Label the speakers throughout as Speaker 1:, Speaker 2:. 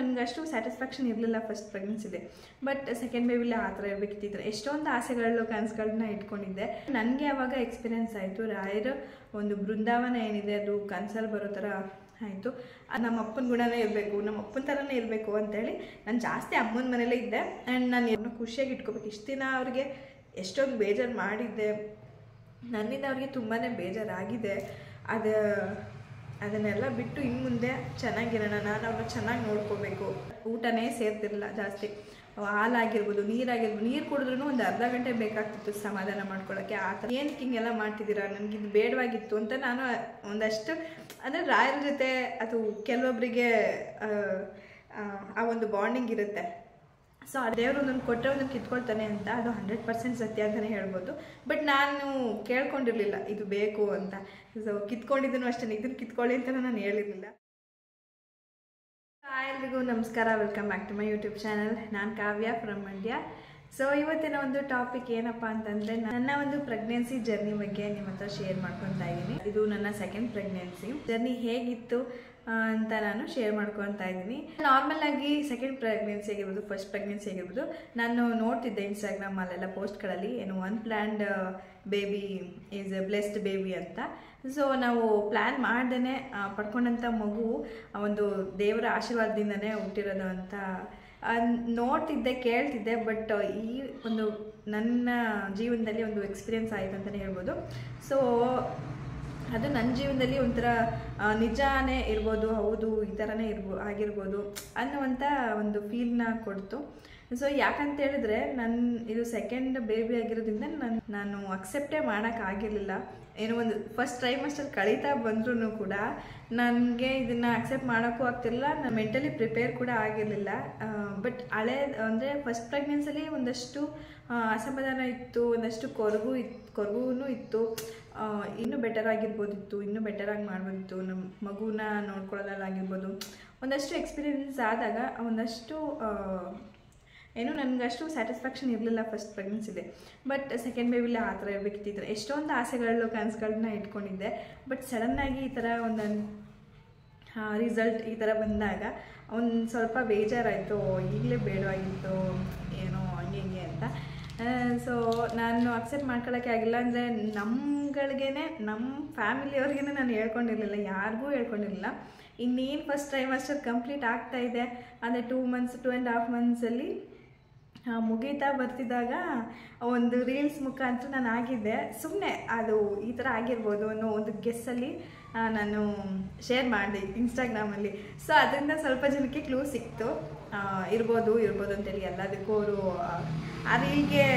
Speaker 1: ನನಗೆ ಅಷ್ಟು ಸ್ಯಾಟಿಸ್ಫ್ಯಾಕ್ಷನ್ ಇರಲಿಲ್ಲ ಫಸ್ಟ್ ಪ್ರೆಗ್ನೆನ್ಸಿದೆ. ಬಟ್ ಸೆಕೆಂಡ್ ಬೇಬಿಲಿ ಆ ಥರ ಇರಬೇಕಿತ್ತು. ಎಷ್ಟೊಂದು ಆಸೆಗಳು ಕನಸುಗಳನ್ನ ಇಟ್ಕೊಂಡಿದ್ದೆ. ನನಗೆ ಆವಾಗ ಎಕ್ಸ್ಪೀರಿಯೆನ್ಸ್ ಆಯಿತು. ರಾಯರ ಒಂದು ಬೃಂದಾವನ ಏನಿದೆ ಅದು ಕನಸಲ್ಲಿ ಬರೋ ಥರ ಆಯಿತು. ನಮ್ಮ ಅಪ್ಪನ ಗುಣನೇ ಇರಬೇಕು, ನಮ್ಮ ಅಪ್ಪನ ಥರನೇ ಇರಬೇಕು ಅಂತೇಳಿ ನಾನು ಜಾಸ್ತಿ ಅಮ್ಮನ ಮನೇಲೇ ಇದ್ದೆ. ಆ್ಯಂಡ್ ನಾನು ಖುಷಿಯಾಗಿ ಇಟ್ಕೋಬೇಕು. ಇಷ್ಟು ದಿನ ಅವ್ರಿಗೆ ಎಷ್ಟೊಂದು ಬೇಜಾರು ಮಾಡಿದ್ದೆ, ನನ್ನಿಂದ ಅವ್ರಿಗೆ ತುಂಬಾ ಬೇಜಾರಾಗಿದೆ. ಅದನ್ನೆಲ್ಲ ಬಿಟ್ಟು ಇನ್ನು ಮುಂದೆ ಚೆನ್ನಾಗಿರೋಣ, ನಾನು ಅವ್ರನ್ನ ಚೆನ್ನಾಗಿ ನೋಡ್ಕೋಬೇಕು. ಊಟನೇ ಸೇರ್ತಿರಲಿಲ್ಲ ಜಾಸ್ತಿ. ಹಾಲಾಗಿರ್ಬೋದು, ನೀರು ಕುಡಿದ್ರೂ ಒಂದು ಅರ್ಧ ಗಂಟೆ ಬೇಕಾಗ್ತಿತ್ತು ಸಮಾಧಾನ ಮಾಡ್ಕೊಳ್ಳೋಕ್ಕೆ. ಆ ಥರ ಏನಕ್ಕೆ ಹಿಂಗೆಲ್ಲ ಮಾಡ್ತಿದ್ದೀರಾ, ನನಗಿದು ಬೇಡವಾಗಿತ್ತು ಅಂತ ನಾನು ಒಂದಷ್ಟು ಅಂದರೆ ರಾಯರ ಜೊತೆ ಅದು ಕೆಲವೊಬ್ಬರಿಗೆ ಆ ಒಂದು ಬಾಂಡಿಂಗ್ ಇರುತ್ತೆ. ಸೊ ಆ ದೇವರು ಒಂದೊಂದು ಕೊಟ್ಟರೆ ಒಂದೊಂದು ಕಿತ್ಕೊಳ್ತಾನೆ ಅಂತ, ಅದು 100% ಸತ್ಯ ಅಂತಲೇ ಹೇಳ್ಬೋದು. ಬಟ್ ನಾನು ಕೇಳ್ಕೊಂಡಿರಲಿಲ್ಲ ಇದು ಬೇಕು ಅಂತ. ಸೊ ಕಿತ್ಕೊಂಡಿದ್ದನು ಅಷ್ಟೇ, ಇದನ್ನು ಕಿತ್ಕೊಳ್ಳಿ ಅಂತ ನಾನು ಹೇಳಿರಲಿಲ್ಲ. ಎಲ್ರಿಗೂ ನಮಸ್ಕಾರ, welcome back to my YouTube channel. ನಾನು ಕಾವ್ಯ ಫ್ರಮ್ ಮಂಡ್ಯ. ಸೊ ಇವತ್ತಿನ ಒಂದು ಟಾಪಿಕ್ ಏನಪ್ಪ ಅಂತಂದರೆ, ನನ್ನ ಒಂದು ಪ್ರೆಗ್ನೆನ್ಸಿ ಜರ್ನಿ ಬಗ್ಗೆ ನಿಮ್ಮ ಹತ್ರ ಶೇರ್ ಮಾಡ್ಕೊತಾ ಇದ್ದೀನಿ. ಇದು ನನ್ನ ಸೆಕೆಂಡ್ ಪ್ರೆಗ್ನೆನ್ಸಿ ಜರ್ನಿ ಹೇಗಿತ್ತು ಅಂತ ನಾನು ಶೇರ್ ಮಾಡ್ಕೊತಾ ಇದ್ದೀನಿ. ನಾರ್ಮಲ್ ಆಗಿ ಸೆಕೆಂಡ್ ಪ್ರೆಗ್ನೆನ್ಸಿ ಆಗಿರ್ಬೋದು, ಫಸ್ಟ್ ಪ್ರೆಗ್ನೆನ್ಸಿ ಆಗಿರ್ಬೋದು, ನಾನು ನೋಡ್ತಿದ್ದೆ ಇನ್ಸ್ಟಾಗ್ರಾಮಲ್ಲೆಲ್ಲ ಪೋಸ್ಟ್ಗಳಲ್ಲಿ ಏನು unplanned baby is a blessed baby ಅಂತ. ಸೊ ನಾವು ಪ್ಲ್ಯಾನ್ ಮಾಡ್ದೇ ಪಡ್ಕೊಂಡಂಥ ಮಗು ಒಂದು ದೇವರ ಆಶೀರ್ವಾದದಿಂದನೇ ಹುಟ್ಟಿರೋದು ಅಂತ ನೋಡ್ತಿದ್ದೆ, ಕೇಳ್ತಿದ್ದೆ. ಬಟ್ ಈ ಒಂದು ನನ್ನ ಜೀವನದಲ್ಲಿ ಒಂದು ಎಕ್ಸ್ಪೀರಿಯೆನ್ಸ್ ಆಯಿತು ಅಂತಲೇ ಹೇಳ್ಬೋದು. ಸೊ ಅದು ನನ್ನ ಜೀವನದಲ್ಲಿ ಒಂಥರ ನಿಜಾನೇ ಇರ್ಬೋದು, ಹೌದು ಈ ಥರನೇ ಆಗಿರ್ಬೋದು ಅನ್ನುವಂಥ ಒಂದು ಫೀಲ್ನ ಕೊಡ್ತು. ಸೊ ಯಾಕಂತ ಹೇಳಿದ್ರೆ, ಇದು ಸೆಕೆಂಡ್ ಬೇಬಿ ಆಗಿರೋದ್ರಿಂದ ನಾನು ಅಕ್ಸೆಪ್ಟೇ ಮಾಡೋಕ್ಕಾಗಿರಲಿಲ್ಲ. ಏನೋ ಒಂದು ಫಸ್ಟ್ ಟ್ರೈಮಸ್ಟರ್ ಕಳೀತಾ ಬಂದ್ರೂ ಕೂಡ ನನಗೆ ಇದನ್ನು ಅಕ್ಸೆಪ್ಟ್ ಮಾಡೋಕ್ಕೂ ಆಗ್ತಿರಲಿಲ್ಲ. ನಾನು ಮೆಂಟಲಿ ಪ್ರಿಪೇರ್ ಕೂಡ ಆಗಿರಲಿಲ್ಲ. ಬಟ್ ಅಂದರೆ ಫಸ್ಟ್ ಪ್ರೆಗ್ನೆನ್ಸಿಲಿ ಒಂದಷ್ಟು ಅಸಮಾಧಾನ ಇತ್ತು, ಒಂದಷ್ಟು ಕೊರಗೂ ಇತ್ತು. ಇನ್ನೂ ಬೆಟರ್ ಆಗಿರ್ಬೋದಿತ್ತು, ಇನ್ನೂ ಬೆಟರಾಗಿ ಮಾಡ್ಬೋದಿತ್ತು. ನಮ್ಮ ಮಗುನ ನೋಡ್ಕೊಳ್ಳೋದಾಗಿರ್ಬೋದು, ಒಂದಷ್ಟು ಎಕ್ಸ್ಪೀರಿಯೆನ್ಸ್ ಆದಾಗ ಒಂದಷ್ಟು ನನಗಷ್ಟು ಸ್ಯಾಟಿಸ್ಫ್ಯಾಕ್ಷನ್ ಇರಲಿಲ್ಲ ಫಸ್ಟ್ ಪ್ರೆಗ್ನೆನ್ಸಿದೆ. ಬಟ್ ಸೆಕೆಂಡ್ ಬೇಬಿಲಿ ಆ ಥರ ಇರಬೇಕಿತ್ತು. ಎಷ್ಟೊಂದು ಆಸೆಗಳು ಕನಸುಗಳನ್ನ ಇಟ್ಕೊಂಡಿದ್ದೆ. ಬಟ್ ಸಡನ್ನಾಗಿ ಈ ಥರ ಒಂದು ರಿಸಲ್ಟ್ ಈ ಥರ ಬಂದಾಗ ಒಂದು ಸ್ವಲ್ಪ ಬೇಜಾರಾಯಿತು. ಈಗಲೇ ಬೇಡವಾಗಿತ್ತು ಏನೋ ಹಂಗೆ ಅಂತ. ಸೊ ನಾನು ಅಕ್ಸೆಪ್ಟ್ ಮಾಡ್ಕೊಳ್ಳೋಕ್ಕೆ ಆಗಿಲ್ಲ. ಅಂದರೆ ನಮ್ಮ ಫ್ಯಾಮಿಲಿಯವ್ರಿಗೇನೆ ನಾನು ಹೇಳ್ಕೊಂಡಿರಲಿಲ್ಲ, ಯಾರಿಗೂ ಹೇಳ್ಕೊಂಡಿರಲಿಲ್ಲ. ಇನ್ನೇನು ಫಸ್ಟ್ ಟ್ರೈಮಸ್ಟರ್ ಕಂಪ್ಲೀಟ್ ಆಗ್ತಾಯಿದೆ ಅಂದರೆ 2.5 ಮಂತ್ಸಲ್ಲಿ ಮುಗೀತಾ ಬರ್ತಿದ್ದಾಗ ಒಂದು ರೀಲ್ಸ್ ಮುಖಾಂತರ ನಾನು ಆಗಿದ್ದೆ. ಸುಮ್ಮನೆ ಅದು ಈ ಥರ ಆಗಿರ್ಬೋದು ಅನ್ನೋ ಒಂದು ಗೆಸ್ಸಲ್ಲಿ ನಾನು ಶೇರ್ ಮಾಡಿದೆ ಇನ್ಸ್ಟಾಗ್ರಾಮಲ್ಲಿ. ಸೊ ಅದರಿಂದ ಸ್ವಲ್ಪ ಜನಕ್ಕೆ ಕ್ಲೂ ಸಿಕ್ತು, ಇರ್ಬೋದು ಅಂತೇಳಿ. ಎಲ್ಲದಕ್ಕೂ ಅವರು ಆ ರೀಲ್ಗೆ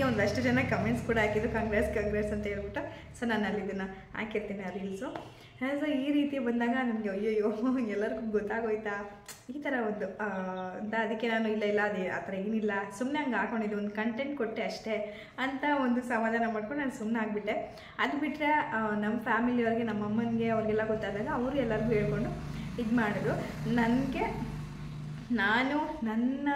Speaker 1: ಒಂದಷ್ಟು ಜನ ಕಮೆಂಟ್ಸ್ ಕೂಡ ಹಾಕಿದ್ರು, ಕಂಗ್ರೆಸ್ ಅಂತ ಹೇಳ್ಬಿಟ್ಟು. ಸೊ ನಾನು ಅಲ್ಲಿ ಇದನ್ನು ಹಾಕಿರ್ತೀನಿ ಆ ರೀಲ್ಸು. ಸೊ ಈ ರೀತಿ ಬಂದಾಗ ನನಗೆ ಅಯ್ಯಯ್ಯೋ ಎಲ್ಲರಿಗೂ ಗೊತ್ತಾಗೋಯ್ತಾ ಈ ಥರ ಒಂದು ಅಂತ. ಅದಕ್ಕೆ ನಾನು ಇಲ್ಲ ಅದೇ ಆ ಥರ ಏನಿಲ್ಲ, ಸುಮ್ಮನೆ ಹಂಗೆ ಹಾಕೊಂಡಿದ್ದೆ, ಒಂದು ಕಂಟೆಂಟ್ ಕೊಟ್ಟೆ ಅಷ್ಟೇ ಅಂತ ಒಂದು ಸಮಾಧಾನ ಮಾಡ್ಕೊಂಡು ನಾನು ಸುಮ್ಮನೆ ಆಗಿಬಿಟ್ಟೆ. ಅದು ಬಿಟ್ಟರೆ ನಮ್ಮ ಫ್ಯಾಮಿಲಿಯವ್ರಿಗೆ, ನಮ್ಮ ಅಮ್ಮನಿಗೆ ಅವ್ರಿಗೆಲ್ಲ ಗೊತ್ತಾದಾಗ ಅವರು ಎಲ್ಲರಿಗೂ ಹೇಳ್ಕೊಂಡು ಇದು ಮಾಡಿದ್ರು. ನಾನು ನನ್ನ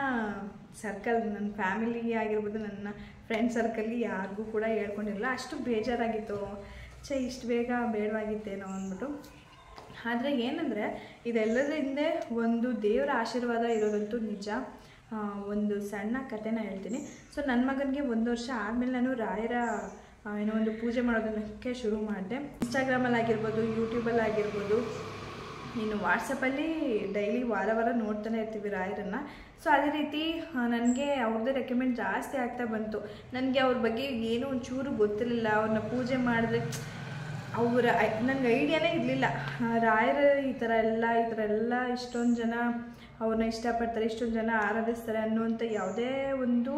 Speaker 1: ಸರ್ಕಲ್, ನನ್ನ ಫ್ಯಾಮಿಲಿ ಆಗಿರ್ಬೋದು, ನನ್ನ ಫ್ರೆಂಡ್ ಸರ್ಕಲ್ಲಿ ಯಾರಿಗೂ ಕೂಡ ಹೇಳ್ಕೊಂಡಿರಲಿಲ್ಲ. ಅಷ್ಟು ಬೇಜಾರಾಗಿತ್ತು, ಇಷ್ಟು ಬೇಗ ಬೇಡವಾಗಿತ್ತೇನೋ ಅಂದ್ಬಿಟ್ಟು. ಆದರೆ ಏನಂದರೆ ಇದೆಲ್ಲದರ ಹಿಂದೆ ಒಂದು ದೇವರ ಆಶೀರ್ವಾದ ಇರೋದಂತೂ ನಿಜ. ಒಂದು ಸಣ್ಣ ಕಥೆನ ಹೇಳ್ತೀನಿ. ಸೊ ನನ್ನ ಮಗನಿಗೆ 1 ವರ್ಷ ಆದಮೇಲೆ ನಾನು ರಾಯರ ಏನೋ ಒಂದು ಪೂಜೆ ಮಾಡೋದಕ್ಕೆ ಶುರು ಮಾಡಿದೆ. ಇನ್ಸ್ಟಾಗ್ರಾಮಲ್ಲಿ ಆಗಿರ್ಬೋದು, ಯೂಟ್ಯೂಬಲ್ಲಿ ಆಗಿರ್ಬೋದು, ಇನ್ನು ವಾಟ್ಸಪ್ಪಲ್ಲಿ ಡೈಲಿ ವಾರ ನೋಡ್ತಾನೆ ಇರ್ತೀವಿ ರಾಯರನ್ನು. ಸೊ ಅದೇ ರೀತಿ ನನಗೆ ಅವ್ರದ್ದೇ ರೆಕಮೆಂಡ್ ಜಾಸ್ತಿ ಆಗ್ತಾ ಬಂತು. ನನಗೆ ಅವ್ರ ಬಗ್ಗೆ ಏನೂ ಒಂಚೂರು ಗೊತ್ತಿರಲಿಲ್ಲ. ಅವ್ರನ್ನ ಪೂಜೆ ಮಾಡಿದ್ರೆ ನನಗೆ ಐಡಿಯಾನೇ ಇರಲಿಲ್ಲ. ರಾಯರು ಈ ಥರ ಎಲ್ಲ ಇಷ್ಟೊಂದು ಜನ ಅವ್ರನ್ನ ಇಷ್ಟಪಡ್ತಾರೆ, ಇಷ್ಟೊಂದು ಜನ ಆರಾಧಿಸ್ತಾರೆ ಅನ್ನುವಂಥ ಯಾವುದೇ ಒಂದು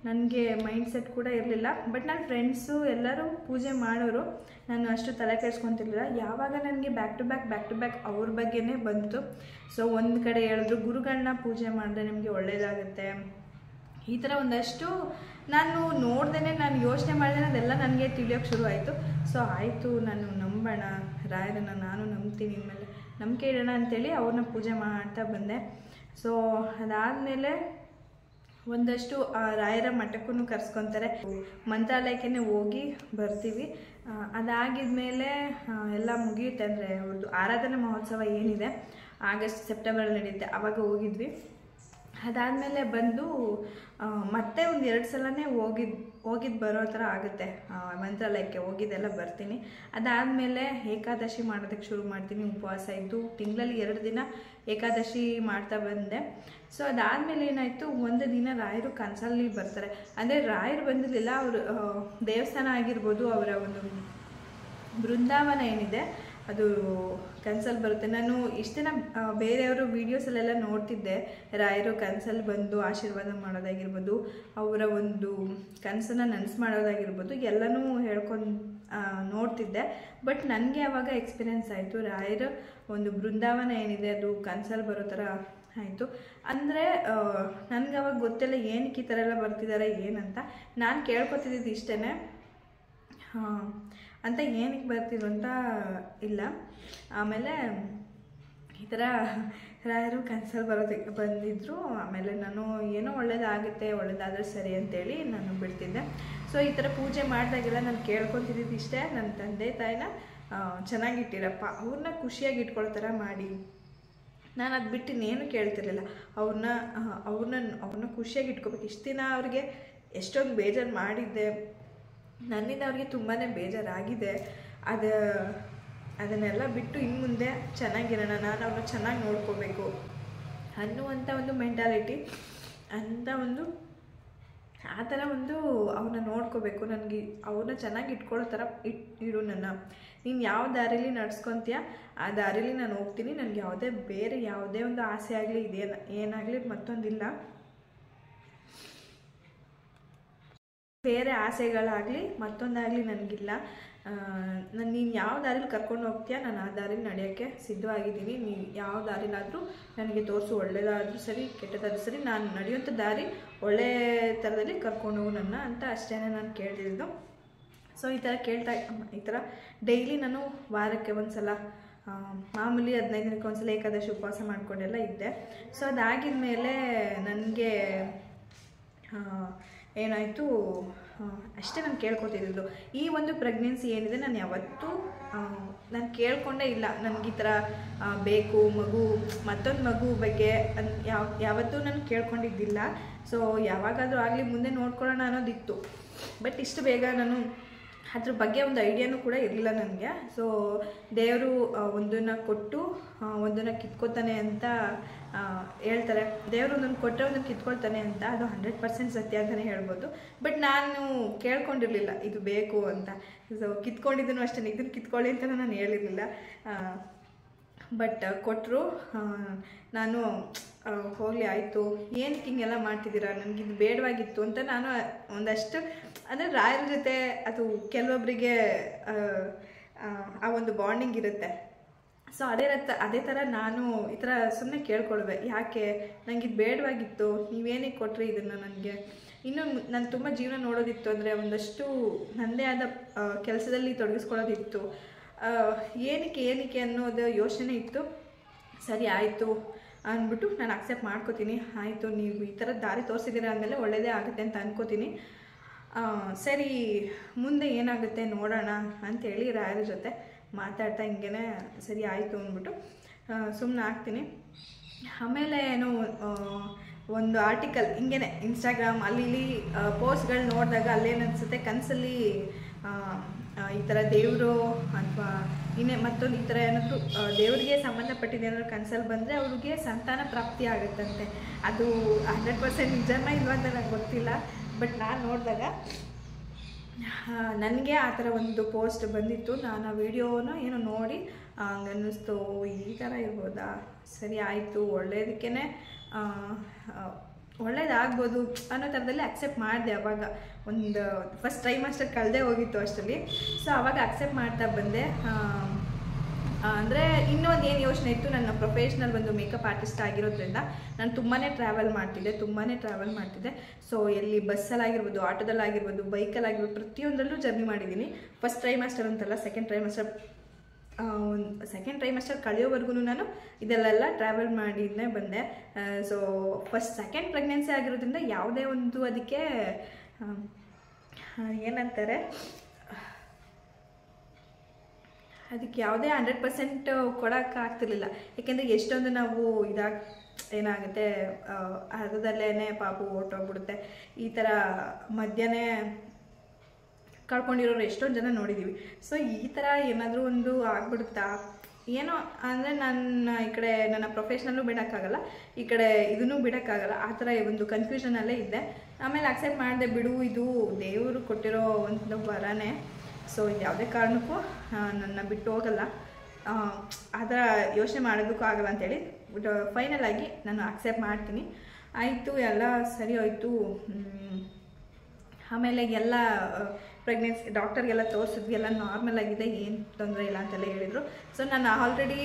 Speaker 1: ನನಗೆ ಮೈಂಡ್ಸೆಟ್ ಕೂಡ ಇರಲಿಲ್ಲ. ಬಟ್ ನನ್ನ ಫ್ರೆಂಡ್ಸು ಎಲ್ಲರೂ ಪೂಜೆ ಮಾಡೋರು, ನಾನು ಅಷ್ಟು ತಲೆ ಕೆಡಿಸ್ಕೊತಿರ್ಲಿಲ್ಲ. ಯಾವಾಗ ನನಗೆ ಬ್ಯಾಕ್ ಟು ಬ್ಯಾಕ್ ಅವ್ರ ಬಗ್ಗೆನೇ ಬಂತು. ಸೊ ಒಂದು ಕಡೆ ಹೇಳಿದ್ರು, ಗುರುಗಳನ್ನ ಪೂಜೆ ಮಾಡಿದ್ರೆ ನಿಮಗೆ ಒಳ್ಳೆಯದಾಗುತ್ತೆ, ಈ ಥರ ಒಂದಷ್ಟು ನಾನು ನಾನು ಯೋಚನೆ ಮಾಡಿದೆ. ಅದೆಲ್ಲ ನನಗೆ ತಿಳಿಯೋಕ್ಕೆ ಶುರು ಆಯಿತು. ಸೊ ಆಯಿತು, ನಾನು ನಂಬೋಣ ರಾಯರನ್ನು, ನಾನು ನಂಬ್ತೀನಿ, ಇನ್ಮೇಲೆ ನಂಬಿಕೆ ಇಡೋಣ ಅಂತೇಳಿ ಅವ್ರನ್ನ ಪೂಜೆ ಮಾಡ್ತಾ ಬಂದೆ. ಸೊ ಅದಾದಮೇಲೆ ಒಂದಷ್ಟು ರಾಯರ ಮಠಕ್ಕೂ ಕರ್ಸ್ಕೊತಾರೆ, ಮಂತ್ರಾಲಯಕ್ಕೆ ಹೋಗಿ ಬರ್ತೀವಿ. ಅದಾಗಿದ್ಮೇಲೆ ಎಲ್ಲ ಮುಗಿಯುತ್ತೆ. ಅಂದರೆ ಅವ್ರದ್ದು ಆರಾಧನಾ ಮಹೋತ್ಸವ ಏನಿದೆ ಆಗಸ್ಟ್ ಸೆಪ್ಟೆಂಬರಲ್ಲಿ ನಡೆಯುತ್ತೆ, ಆವಾಗ ಹೋಗಿದ್ವಿ. ಅದಾದಮೇಲೆ ಬಂದು ಮತ್ತೆ ಒಂದು 2 ಸಲನೇ ಹೋಗಿದ್ದು ಬರೋ ಥರ ಆಗುತ್ತೆ. ಮಂತ್ರಾಲಯಕ್ಕೆ ಹೋಗಿದ್ದೆಲ್ಲ ಬರ್ತೀನಿ. ಅದಾದಮೇಲೆ ಏಕಾದಶಿ ಮಾಡೋದಕ್ಕೆ ಶುರು ಮಾಡ್ತೀನಿ. ಉಪವಾಸ ಇದ್ದು ತಿಂಗಳಲ್ಲಿ 2 ದಿನ ಏಕಾದಶಿ ಮಾಡ್ತಾ ಬಂದೆ. ಸೊ ಅದಾದಮೇಲೆ ಏನಾಯಿತು, ಒಂದು ದಿನ ರಾಯರು ಕನಸಲ್ಲಿ ಬರ್ತಾರೆ. ಅಂದರೆ ರಾಯರು ಬಂದಿರಲಿಲ್ಲ, ಅವರು ದೇವಸ್ಥಾನ ಆಗಿರ್ಬೋದು, ಅವರ ಒಂದು ಬೃಂದಾವನ ಏನಿದೆ ಅದು ಕನಸಲ್ಲಿ ಬರುತ್ತೆ. ನಾನು ಇಷ್ಟು ದಿನ ಬೇರೆಯವರು ವೀಡಿಯೋಸಲ್ಲೆಲ್ಲ ನೋಡ್ತಿದ್ದೆ, ರಾಯರು ಕನಸಲ್ಲಿ ಬಂದು ಆಶೀರ್ವಾದ ಮಾಡೋದಾಗಿರ್ಬೋದು, ಅವರ ಒಂದು ಕನಸನ್ನು ನನಸು ಮಾಡೋದಾಗಿರ್ಬೋದು, ಎಲ್ಲನೂ ಹೇಳ್ಕೊಂಡು ನೋಡ್ತಿದ್ದೆ. ಬಟ್ ನನಗೆ ಆವಾಗ ಎಕ್ಸ್ಪೀರಿಯೆನ್ಸ್ ಆಯಿತು, ರಾಯರ ಒಂದು ಬೃಂದಾವನ ಏನಿದೆ ಅದು ಕನಸಲ್ಲಿ ಬರೋ ಥರ ಆಯಿತು. ಅಂದರೆ ನನಗೆ ಅವಾಗ ಗೊತ್ತಿಲ್ಲ ಏನಕ್ಕೆ ಈ ಥರ ಎಲ್ಲ ಬರ್ತಿದ್ದಾರೆ ಏನಂತ. ನಾನು ಕೇಳ್ಕೊತಿದ್ದು ಇಷ್ಟೇ ಅಂತ, ಏನಕ್ಕೆ ಬರ್ತಿದ್ರು ಅಂತ ಇಲ್ಲ. ಆಮೇಲೆ ಈ ಥರ ರಾಯರು ಕನಸಲ್ಲಿ ಬರೋದಕ್ಕೆ ಬಂದಿದ್ದರು. ಆಮೇಲೆ ನಾನು ಏನೋ ಒಳ್ಳೇದಾಗುತ್ತೆ, ಒಳ್ಳೇದಾದರೆ ಸರಿ ಅಂತೇಳಿ ನಾನು ಬಿಡ್ತಿದ್ದೆ. ಸೊ ಈ ಥರ ಪೂಜೆ ಮಾಡಿದಾಗೆಲ್ಲ ನಾನು ಕೇಳ್ಕೊತಿದ್ದು ಇಷ್ಟೇ, ನನ್ನ ತಂದೆ ತಾಯಿನ ಚೆನ್ನಾಗಿಟ್ಟಿರಪ್ಪ, ಅವ್ರನ್ನ ಖುಷಿಯಾಗಿ ಇಟ್ಕೊಳ್ಳೋ ಥರ ಮಾಡಿ. ನಾನು ಅದು ಬಿಟ್ಟು ಇನ್ನೇನು ಕೇಳ್ತಿರಲಿಲ್ಲ. ಅವ್ರನ್ನ ಖುಷಿಯಾಗಿ ಇಟ್ಕೋಬೇಕು. ಇಷ್ಟು ದಿನ ಅವ್ರಿಗೆ ಎಷ್ಟೊಂದು ಬೇಜಾರು ಮಾಡಿದ್ದೆ, ನನ್ನಿಂದ ಅವ್ರಿಗೆ ತುಂಬಾ ಬೇಜಾರಾಗಿದೆ. ಅದನ್ನೆಲ್ಲ ಬಿಟ್ಟು ಇನ್ನು ಮುಂದೆ ಚೆನ್ನಾಗಿರೋಣ, ನಾನು ಅವ್ರನ್ನ ಚೆನ್ನಾಗಿ ನೋಡ್ಕೋಬೇಕು ಅನ್ನುವಂಥ ಒಂದು ಮೆಂಟಾಲಿಟಿ, ಅಂತ ಒಂದು ಆ ಥರ ಒಂದು ಅವ್ರನ್ನ ನೋಡ್ಕೋಬೇಕು. ನನಗೆ ಅವ್ರನ್ನ ಚೆನ್ನಾಗಿ ಇಟ್ಕೊಳ್ಳೋ ಥರ ಇಡು ನನ್ನ. ನೀನು ಯಾವ ದಾರಿಲಿ ನಡ್ಸ್ಕೊತೀಯ ಆ ದಾರಿಲಿ ನಾನು ಹೋಗ್ತೀನಿ. ನನಗೆ ಬೇರೆ ಯಾವುದೇ ಒಂದು ಆಸೆ ಆಗಲಿ ಏನಾಗಲಿ ಮತ್ತೊಂದಿಲ್ಲ, ಬೇರೆ ಆಸೆಗಳಾಗಲಿ ಮತ್ತೊಂದಾಗಲಿ ನನಗಿಲ್ಲ. ನೀನು ಯಾವ ದಾರಿಲಿ ಕರ್ಕೊಂಡು ಹೋಗ್ತೀಯ ನಾನು ಆ ದಾರಿಲಿ ನಡೆಯೋಕ್ಕೆ ಸಿದ್ಧವಾಗಿದ್ದೀನಿ. ನೀನು ಯಾವ ದಾರಿಲಾದರೂ ನನಗೆ ತೋರಿಸು, ಒಳ್ಳೆಯದಾದರೂ ಸರಿ ಕೆಟ್ಟದಾದರೂ ಸರಿ, ನಾನು ನಡೆಯುವಂಥ ದಾರಿ ಒಳ್ಳೆಯ ಥರದಲ್ಲಿ ಕರ್ಕೊಂಡು ಹೋಗು ನನ್ನ ಅಂತ ಅಷ್ಟೇ ನಾನು ಕೇಳ್ತಿದ್ದು. ಸೊ ಈ ಥರ ಡೈಲಿ ನಾನು ವಾರಕ್ಕೆ ಒಂದು ಸಲ, ಮಾಮೂಲಿ 15 ದಿನಕ್ಕೆ ಒಂದು ಸಲ ಏಕಾದಶಿ ಉಪವಾಸ ಮಾಡಿಕೊಂಡೆಲ್ಲ ಇದ್ದೆ. ಸೊ ಅದಾಗಿದ ಮೇಲೆ ನನಗೆ ಏನಾಯಿತು, ಅಷ್ಟೇ ನಾನು ಕೇಳ್ಕೊತಿದ್ದು. ಈ ಒಂದು ಪ್ರೆಗ್ನೆನ್ಸಿ ಏನಿದೆ ನಾನು ಯಾವತ್ತೂ ನಾನು ಕೇಳ್ಕೊಂಡೇ ಇಲ್ಲ. ನನಗೆ ಈ ಥರ ಬೇಕು ಮಗು, ಮತ್ತೊಂದು ಮಗು ಬಗ್ಗೆ ಯಾವತ್ತೂ ನಾನು ಕೇಳ್ಕೊಂಡಿದ್ದಿಲ್ಲ. ಸೊ ಯಾವಾಗಾದರೂ ಆಗಲಿ ಮುಂದೆ ನೋಡ್ಕೊಳ್ಳೋಣ ಅನ್ನೋದಿತ್ತು. ಬಟ್ ಇಷ್ಟು ಬೇಗ ನಾನು ಅದ್ರ ಬಗ್ಗೆ ಒಂದು ಐಡಿಯಾನೂ ಕೂಡ ಇರಲಿಲ್ಲ ನನಗೆ. ಸೊ ದೇವರು ಒಂದನ್ನು ಕೊಟ್ಟು ಒಂದನ್ನು ಕಿತ್ಕೋತಾನೆ ಅಂತ ಹೇಳ್ತಾರೆ. ದೇವರು ಒಂದನ್ನು ಕೊಟ್ಟರೆ ಒಂದನ್ನು ಕಿತ್ಕೊಳ್ತಾನೆ ಅಂತ, ಅದು 100% ಸತ್ಯ ಅಂತಲೇ ಹೇಳ್ಬೋದು. ಬಟ್ ನಾನು ಕೇಳ್ಕೊಂಡಿರಲಿಲ್ಲ ಇದು ಬೇಕು ಅಂತ. ಸೊ ಕಿತ್ಕೊಂಡಿದ್ದೂ ಅಷ್ಟೇ, ಇದನ್ನು ಕಿತ್ಕೊಳ್ಳಿ ಅಂತ ನಾನು ಹೇಳಿರಲಿಲ್ಲ. ಬಟ್ ಕೊಟ್ಟರು. ನಾನು ಹೋಗಲಿ ಆಯಿತು, ಏನಕ್ಕೆ ಹಿಂಗೆಲ್ಲ ಮಾಡ್ತಿದ್ದೀರಾ, ನನಗಿದು ಬೇಡವಾಗಿತ್ತು ಅಂತ ನಾನು ಒಂದಷ್ಟು, ಅಂದರೆ ರಾಯರ ಜೊತೆ ಅದು ಕೆಲವೊಬ್ಬರಿಗೆ ಆ ಒಂದು ಬಾಂಡಿಂಗ್ ಇರುತ್ತೆ. ಸೊ ಅದೇ ಥರ ನಾನು ಈ ಥರ ಸುಮ್ಮನೆ ಕೇಳ್ಕೊಳ್ವೆ, ಯಾಕೆ ನನಗಿದು ಬೇಡವಾಗಿತ್ತು, ನೀವೇನಕ್ಕೆ ಕೊಟ್ಟರೆ ಇದನ್ನು, ನನಗೆ ಇನ್ನೂ ನಾನು ತುಂಬ ಜೀವನ ನೋಡೋದಿತ್ತು, ಅಂದರೆ ಒಂದಷ್ಟು ನನ್ನದೇ ಆದ ಕೆಲಸದಲ್ಲಿ ತೊಡಗಿಸ್ಕೊಳ್ಳೋದಿತ್ತು, ಏನಕ್ಕೆ ಅನ್ನೋದು ಯೋಚನೆ ಇತ್ತು. ಸರಿ ಆಯಿತು ಅಂದ್ಬಿಟ್ಟು ನಾನು ಅಕ್ಸೆಪ್ಟ್ ಮಾಡ್ಕೋತೀನಿ. ಆಯಿತು, ನೀವು ಈ ಥರ ದಾರಿ ತೋರಿಸಿದ್ದೀರ ಅಂದಮೇಲೆ ಒಳ್ಳೆಯದೇ ಆಗುತ್ತೆ ಅಂತ ಅಂದ್ಕೋತೀನಿ. ಸರಿ ಮುಂದೆ ಏನಾಗುತ್ತೆ ನೋಡೋಣ ಅಂಥೇಳಿ ರಾಯರ ಜೊತೆ ಮಾತಾಡ್ತಾ ಹಿಂಗೇ ಸರಿ ಆಯಿತು ಅಂದ್ಬಿಟ್ಟು ಸುಮ್ಮನೆ ಆಗ್ತೀನಿ. ಆಮೇಲೆ ಏನೋ ಒಂದು ಆರ್ಟಿಕಲ್ ಹಿಂಗೇ ಇನ್ಸ್ಟಾಗ್ರಾಮ್ ಅಲ್ಲಿ ಪೋಸ್ಟ್ಗಳು ನೋಡಿದಾಗ ಅಲ್ಲೇನಿಸುತ್ತೆ, ಕನಸಲ್ಲಿ ಈ ಥರ ದೇವರು ಅಥವಾ ಮತ್ತೊಂದು ಈ ಥರ ಏನಾದರೂ ದೇವರಿಗೆ ಸಂಬಂಧಪಟ್ಟಿದ್ದು ಏನಾದರೂ ಕನಸಲ್ಲಿ ಬಂದರೆ ಅವ್ರಿಗೆ ಸಂತಾನ ಪ್ರಾಪ್ತಿ ಆಗುತ್ತಂತೆ. ಅದು 100% ನಿಜನ ಇಲ್ವಾ ಅಂತ ನನಗೆ ಗೊತ್ತಿಲ್ಲ. ಬಟ್ ನಾನು ನೋಡಿದಾಗ ನನಗೆ ಆ ಥರ ಒಂದು ಪೋಸ್ಟ್ ಬಂದಿತ್ತು. ನಾನು ಆ ವಿಡಿಯೋನ ಏನೋ ನೋಡಿ ಹಂಗನ್ನಿಸ್ತು, ಈ ಥರ ಇರ್ಬೋದಾ, ಸರಿ ಆಯಿತು, ಒಳ್ಳೆಯದಕ್ಕೇ ಒಳ್ಳೇದಾಗ್ಬೋದು ಅನ್ನೋ ಥರದಲ್ಲಿ ಅಕ್ಸೆಪ್ಟ್ ಮಾಡಿದೆ. ಅವಾಗ ಒಂದು ಫಸ್ಟ್ ಟ್ರೈಮಾಸ್ಟರ್ ಕಳೆದೇ ಹೋಗಿತ್ತು ಅಷ್ಟರಲ್ಲಿ. ಸೊ ಆವಾಗ ಅಕ್ಸೆಪ್ಟ್ ಮಾಡ್ತಾ ಬಂದೆ. ಅಂದರೆ ಇನ್ನೊಂದು ಏನು ಯೋಚನೆ ಇತ್ತು, ನನ್ನ ಪ್ರೊಫೆಷ್ನಲ್ ಒಂದು ಮೇಕಪ್ ಆರ್ಟಿಸ್ಟ್ ಆಗಿರೋದ್ರಿಂದ ನಾನು ತುಂಬಾ ಟ್ರಾವೆಲ್ ಮಾಡ್ತಿದ್ದೆ. ಸೊ ಎಲ್ಲಿ ಬಸ್ಸಲ್ಲಾಗಿರ್ಬೋದು, ಆಟೋದಲ್ಲಾಗಿರ್ಬೋದು, ಬೈಕಲ್ಲಾಗಿರ್ಬೋದು, ಪ್ರತಿಯೊಂದರಲ್ಲೂ ಜರ್ನಿ ಮಾಡಿದ್ದೀನಿ. ಫಸ್ಟ್ ಟ್ರೈಮಾಸ್ಟರ್ ಅಂತಲ್ಲ, ಸೆಕೆಂಡ್ ಟ್ರೈಮಾಸ್ಟರ್ ಕಳೆಯೋವರೆಗೂ ನಾನು ಇದೆಲ್ಲ ಟ್ರಾವೆಲ್ ಮಾಡಿನೇ ಬಂದೆ. ಸೊ ಸೆಕೆಂಡ್ ಪ್ರೆಗ್ನೆನ್ಸಿ ಆಗಿರೋದ್ರಿಂದ ಯಾವುದೇ ಒಂದು ಅದಕ್ಕೆ ಏನಂತಾರೆ ಅದಕ್ಕೆ ಯಾವುದೇ 100% ಕೊಡೋಕ್ಕಾಗ್ತಿರ್ಲಿಲ್ಲ. ಯಾಕೆಂದರೆ ಎಷ್ಟೊಂದು ನಾವು ಏನಾಗುತ್ತೆ ಅರ್ಧದಲ್ಲೇ ಪಾಪು ಹೊರ್ಟೋಗ್ಬಿಡುತ್ತೆ, ಈ ಥರ ಮಧ್ಯನೇ ಕಳ್ಕೊಂಡಿರೋರು ಎಷ್ಟೊಂದು ಜನ ನೋಡಿದ್ದೀವಿ. ಸೊ ಈ ಥರ ಏನಾದರೂ ಒಂದು ಆಗ್ಬಿಡುತ್ತಾ ಏನೋ ಅಂದರೆ ನನ್ನ ಈ ಕಡೆ ನನ್ನ ಪ್ರೊಫೆಷ್ನಲ್ಲೂ ಬಿಡೋಕ್ಕಾಗಲ್ಲ, ಈ ಕಡೆ ಇದನ್ನೂ ಬಿಡೋಕ್ಕಾಗಲ್ಲ, ಆ ಥರ ಒಂದು ಕನ್ಫ್ಯೂಷನಲ್ಲೇ ಇದ್ದೆ. ಆಮೇಲೆ ಅಕ್ಸೆಪ್ಟ್ ಮಾಡಿದೆ, ಬಿಡು ಇದು ದೇವರು ಕೊಟ್ಟಿರೋ ಒಂದು ವರನೇ, ಸೊ ಯಾವುದೇ ಕಾರಣಕ್ಕೂ ನನ್ನ ಬಿಟ್ಟು ಹೋಗಲ್ಲ, ಆ ಥರ ಯೋಚನೆ ಮಾಡೋದಕ್ಕೂ ಆಗಲ್ಲ ಅಂಥೇಳಿ ಫೈನಲ್ ಆಗಿ ನಾನು ಅಕ್ಸೆಪ್ಟ್ ಮಾಡ್ತೀನಿ. ಆಯಿತು, ಎಲ್ಲ ಸರಿ ಹೋಯಿತು. ಆಮೇಲೆ ಎಲ್ಲ ಪ್ರೆಗ್ನೆನ್ಸಿ ಡಾಕ್ಟರ್ಗೆಲ್ಲ ತೋರಿಸಿದ್ವಿ, ಎಲ್ಲ ನಾರ್ಮಲ್ ಆಗಿದೆ, ಏನು ತೊಂದರೆ ಇಲ್ಲ ಅಂತೆಲ್ಲ ಹೇಳಿದರು. ಸೊ ನಾನು ಆಲ್ರೆಡಿ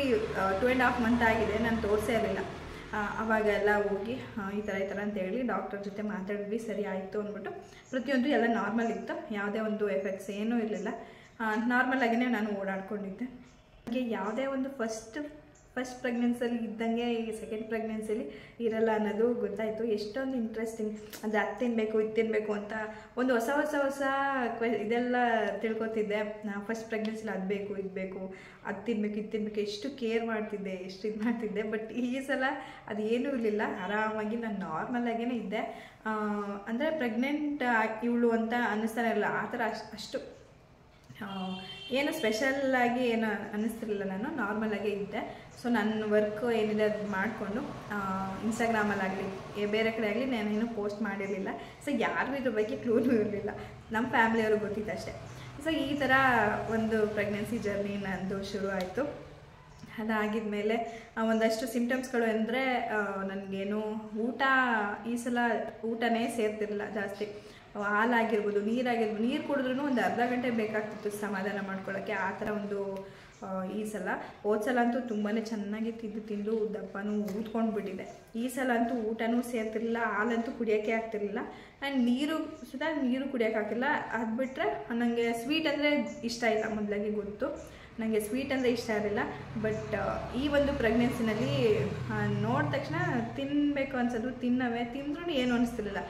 Speaker 1: 2.5 ಮಂತ್ ಆಗಿದೆ, ನಾನು ತೋರಿಸೇ ಇರಲಿಲ್ಲ. ಅವಾಗೆಲ್ಲ ಹೋಗಿ ಈ ಥರ ಅಂತೇಳಿ ಡಾಕ್ಟರ್ ಜೊತೆ ಮಾತಾಡಿದ್ವಿ, ಸರಿ ಆಯಿತು ಅಂದ್ಬಿಟ್ಟು ಪ್ರತಿಯೊಂದು ಎಲ್ಲ ನಾರ್ಮಲ್ ಇತ್ತು, ಯಾವುದೇ ಒಂದು ಎಫೆಕ್ಟ್ಸ್ ಏನೂ ಇರಲಿಲ್ಲ. ನಾರ್ಮಲ್ ಆಗಿಯೇ ನಾನು ಓಡಾಡ್ಕೊಂಡಿದ್ದೆ. ನನಗೆ ಯಾವುದೇ ಒಂದು ಫಸ್ಟ್ ಪ್ರೆಗ್ನೆನ್ಸಿಯಲ್ಲಿ ಇದ್ದಂಗೆ ಈ ಸೆಕೆಂಡ್ ಪ್ರೆಗ್ನೆನ್ಸಿಲಿ ಇರಲ್ಲ ಅನ್ನೋದು ಗೊತ್ತಾಯಿತು. ಎಷ್ಟೊಂದು ಇಂಟ್ರೆಸ್ಟಿಂಗ್, ಅಂದರೆ ಅದು ತಿನ್ನಬೇಕು ಇದು ತಿನ್ನಬೇಕು ಅಂತ ಒಂದು ಹೊಸ ಇದೆಲ್ಲ ತಿಳ್ಕೊತಿದ್ದೆ. ಫಸ್ಟ್ ಪ್ರೆಗ್ನೆನ್ಸಿಲಿ ಅದು ಬೇಕು ಇದು ಬೇಕು, ಅದು ತಿನ್ನಬೇಕು ಇದು ತಿನ್ನಬೇಕು, ಎಷ್ಟು ಕೇರ್ ಮಾಡ್ತಿದ್ದೆ, ಎಷ್ಟು ಇದು ಮಾಡ್ತಿದ್ದೆ. ಬಟ್ ಈ ಸಲ ಅದು ಏನೂ ಇರಲಿಲ್ಲ, ಆರಾಮಾಗಿ ನಾನು ನಾರ್ಮಲಾಗೇ ಇದ್ದೆ. ಅಂದರೆ ಪ್ರೆಗ್ನೆಂಟ್ ಇವಳು ಅಂತ ಅನ್ನಿಸ್ತಾನೆ ಇರಲಿಲ್ಲ, ಆ ಥರ ಅಷ್ಟು ಏನು ಸ್ಪೆಷಲ್ಲಾಗಿ ಏನು ಅನ್ನಿಸ್ತಿರ್ಲಿಲ್ಲ, ನಾನು ನಾರ್ಮಲಾಗೇ ಇದ್ದೆ. ಸೊ ನನ್ನ ವರ್ಕ್ ಏನಿದೆ ಅದು ಮಾಡಿಕೊಂಡು ಇನ್ಸ್ಟಾಗ್ರಾಮಲ್ಲಾಗಲಿ ಬೇರೆ ಕಡೆ ಆಗಲಿ ನಾನೇನು ಪೋಸ್ಟ್ ಮಾಡಿರಲಿಲ್ಲ. ಸೊ ಯಾರಿಗೂ ಇದ್ರ ಬಗ್ಗೆ ಕ್ಲೂನೂ ಇರಲಿಲ್ಲ, ನಮ್ಮ ಫ್ಯಾಮಿಲಿಯವ್ರಿಗೆ ಗೊತ್ತಿತ್ತು ಅಷ್ಟೇ. ಸೊ ಈ ಥರ ಒಂದು ಪ್ರೆಗ್ನೆನ್ಸಿ ಜರ್ನಿ ನಂದು ಶುರು ಆಯಿತು. ಅದಾಗಿದ್ಮೇಲೆ ಒಂದಷ್ಟು ಸಿಂಪ್ಟಮ್ಸ್ಗಳು ಅಂದರೆ ನನಗೇನು ಈ ಸಲ ಊಟನೇ ಸೇರ್ತಿರಲಿಲ್ಲ ಜಾಸ್ತಿ. ಹಾಲಾಗಿರ್ಬೋದು, ನೀರು ಕುಡಿದ್ರೂ ಒಂದು ಅರ್ಧ ಗಂಟೆ ಬೇಕಾಗ್ತಿತ್ತು ಸಮಾಧಾನ ಮಾಡ್ಕೊಳ್ಳೋಕ್ಕೆ, ಆ ಥರ ಒಂದು ಈ ಸಲ. ಹೋದ ಸಲ ಅಂತೂ ತುಂಬಾ ಚೆನ್ನಾಗಿ ತಿಂದು ದಪ್ಪನೂ ಊದ್ಕೊಂಡು ಬಿಟ್ಟಿದೆ. ಈ ಸಲ ಅಂತೂ ಊಟನೂ ಸೇರ್ತಿರಲಿಲ್ಲ, ಹಾಲಂತೂ ಕುಡಿಯೋಕ್ಕೆ ಆಗ್ತಿರಲಿಲ್ಲ, ಆ್ಯಂಡ್ ನೀರು ಕುಡಿಯೋಕ್ಕಾಗ್ತಿಲ್ಲ. ಅದು ಬಿಟ್ಟರೆ ನನಗೆ ಸ್ವೀಟ್ ಅಂದರೆ ಇಷ್ಟ ಇಲ್ಲ, ಮೊದಲಾಗಿ ಗೊತ್ತು ನನಗೆ ಸ್ವೀಟ್ ಅಂದರೆ ಇಷ್ಟ ಇರಲಿಲ್ಲ. ಬಟ್ ಈ ಒಂದು ಪ್ರೆಗ್ನೆನ್ಸಿನಲ್ಲಿ ನೋಡಿದ ತಕ್ಷಣ ತಿನ್ನಬೇಕು ಅನ್ಸೋದು, ತಿಂದ್ರೂ ಏನು ಅನಿಸ್ತಿರಲಿಲ್ಲ,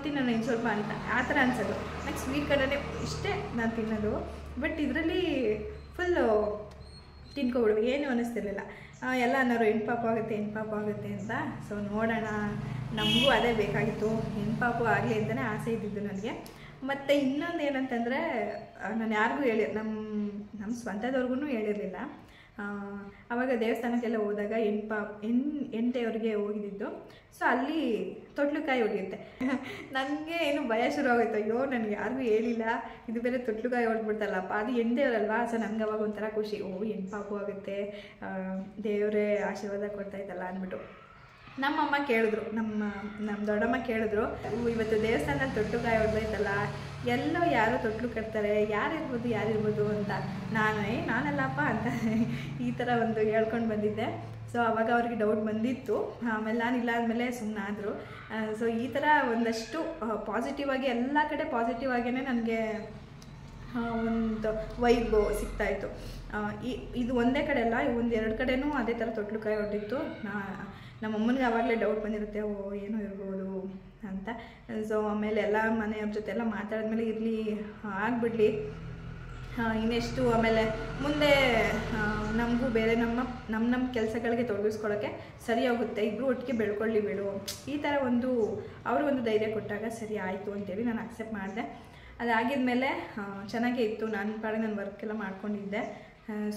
Speaker 1: ತಿನ್ನೋಣ ಇನ್ನು ಸ್ವಲ್ಪ ಅಂತ ಆ ಥರ ಅನ್ಸೋದು. ನನಗೆ ಸ್ವೀಟ್ ಕಡೆನೇ ಇಷ್ಟೇ ನಾನು ತಿನ್ನೋದು. ಬಟ್ ಇದರಲ್ಲಿ ಫುಲ್ಲು ತಿನ್ಕೊಬಿಡು, ಏನು ಅನ್ನಿಸ್ತಿರ್ಲಿಲ್ಲ. ಎಲ್ಲ ಅನ್ನೋರು ಹೆಣ್ಪಾಪು ಆಗುತ್ತೆ ಅಂತ. ಸೊ ನೋಡೋಣ, ನಮಗೂ ಅದೇ ಬೇಕಾಗಿತ್ತು, ಹೆಣ್ಪಾಪು ಆಗಲಿ ಅಂತಲೇ ಆಸೆ ಇದ್ದಿದ್ದು ನನಗೆ. ಮತ್ತು ಇನ್ನೊಂದು ಏನಂತಂದರೆ, ನಾನು ಯಾರಿಗೂ ನಮ್ಮ ಸ್ವಂತದವ್ರಿಗೂ ಹೇಳಿರಲಿಲ್ಲ. ಆವಾಗ ದೇವಸ್ಥಾನಕ್ಕೆಲ್ಲ ಹೋದಾಗ ಹೆಂಡತಿಯವ್ರಿಗೆ ಹೋಗಿದ್ದು. ಸೊ ಅಲ್ಲಿ ತೊಟ್ಲುಕಾಯಿ ಹೊಡೆಯುತ್ತೆ. ನನಗೆ ಏನು ಭಯ ಶುರು ಆಗೋಯ್ತು, ಅಯ್ಯೋ ನನಗೆ ಯಾರಿಗೂ ಹೇಳಿಲ್ಲ, ಇದು ಬೇರೆ ತೊಟ್ಲುಕಾಯಿ ಹೊಡೆದ್ಬಿಡ್ತಲ್ಲಪ್ಪ, ಅದು ಹೆಂಡತಿಯವರಲ್ವಾ. ಸೊ ನನಗೆ ಅವಾಗ ಒಂಥರ ಖುಷಿ, ಹೆಣ್ಪಾಪು ಆಗುತ್ತೆ, ದೇವರೇ ಆಶೀರ್ವಾದ ಕೊಡ್ತಾಯಿದ್ದಲ್ಲ ಅಂದ್ಬಿಟ್ಟು. ನಮ್ಮಮ್ಮ ಕೇಳಿದ್ರು, ನಮ್ಮ ದೊಡ್ಡಮ್ಮ ಕೇಳಿದ್ರು, ಇವತ್ತು ದೇವಸ್ಥಾನದಲ್ಲಿ ತೊಟ್ಲುಕಾಯಿ ಹೊಡೆದೈತಲ್ಲ, ಎಲ್ಲೋ ಯಾರೋ ತೊಟ್ಲು ಕಟ್ತಾರೆ, ಯಾರಿರ್ಬೋದು ಅಂತ. ನಾನಲ್ಲಪ್ಪ ಅಂತ ಈ ಥರ ಒಂದು ಹೇಳ್ಕೊಂಡು ಬಂದಿದ್ದೆ. ಸೊ ಆವಾಗ ಅವ್ರಿಗೆ ಡೌಟ್ ಬಂದಿತ್ತು, ಆಮೇಲೆ ನಾನಿಲ್ಲ ಅಂದಮೇಲೆ ಸುಮ್ಮನಾದರು. ಸೊ ಈ ಥರ ಒಂದಷ್ಟು ಪಾಸಿಟಿವ್ ಆಗಿ, ಎಲ್ಲ ಕಡೆ ಪಾಸಿಟಿವ್ ಆಗಿಯೇ ನನಗೆ ಒಂದು ವೈಬ್ ಸಿಗ್ತಾಯಿತ್ತು. ಇದು ಒಂದೇ ಕಡೆ ಅಲ್ಲ, ಒಂದು 2 ಕಡೆನೂ ಅದೇ ಥರ ತೊಟ್ಲುಕಾಯಿ ಹೊಡೆದಿತ್ತು. ನಮ್ಮಮ್ಮನಿಗೆ ಆವಾಗಲೇ ಡೌಟ್ ಬಂದಿರುತ್ತೆ, ಏನೋ ಇರ್ಬೋದು ಅಂತ. ಸೊ ಆಮೇಲೆ ಎಲ್ಲ ಮನೆಯವ್ರ ಜೊತೆ ಎಲ್ಲ ಮಾತಾಡಿದ್ಮೇಲೆ ಇರಲಿ ಆಗಿಬಿಡ್ಲಿ ಇನ್ನೆಷ್ಟು, ಆಮೇಲೆ ಮುಂದೆ ನಮಗೂ ಬೇರೆ ನಮ್ಮ ಕೆಲಸಗಳಿಗೆ ತೊಡಗಿಸ್ಕೊಳ್ಳೋಕ್ಕೆ ಸರಿ ಹೋಗುತ್ತೆ, ಇಬ್ಬರು ಒಟ್ಟಿಗೆ ಬೆಳ್ಕೊಳ್ಳಿ ಬಿಡು, ಈ ಥರ ಅವರು ಒಂದು ಧೈರ್ಯ ಕೊಟ್ಟಾಗ ಸರಿ ಆಯಿತು ಅಂತೇಳಿ ನಾನು ಅಕ್ಸೆಪ್ಟ್ ಮಾಡಿದೆ. ಅದಾಗಿದ್ಮೇಲೆ ಚೆನ್ನಾಗೇ ಇತ್ತು, ನಾನು ವರ್ಕೆಲ್ಲ ಮಾಡ್ಕೊಂಡಿದ್ದೆ.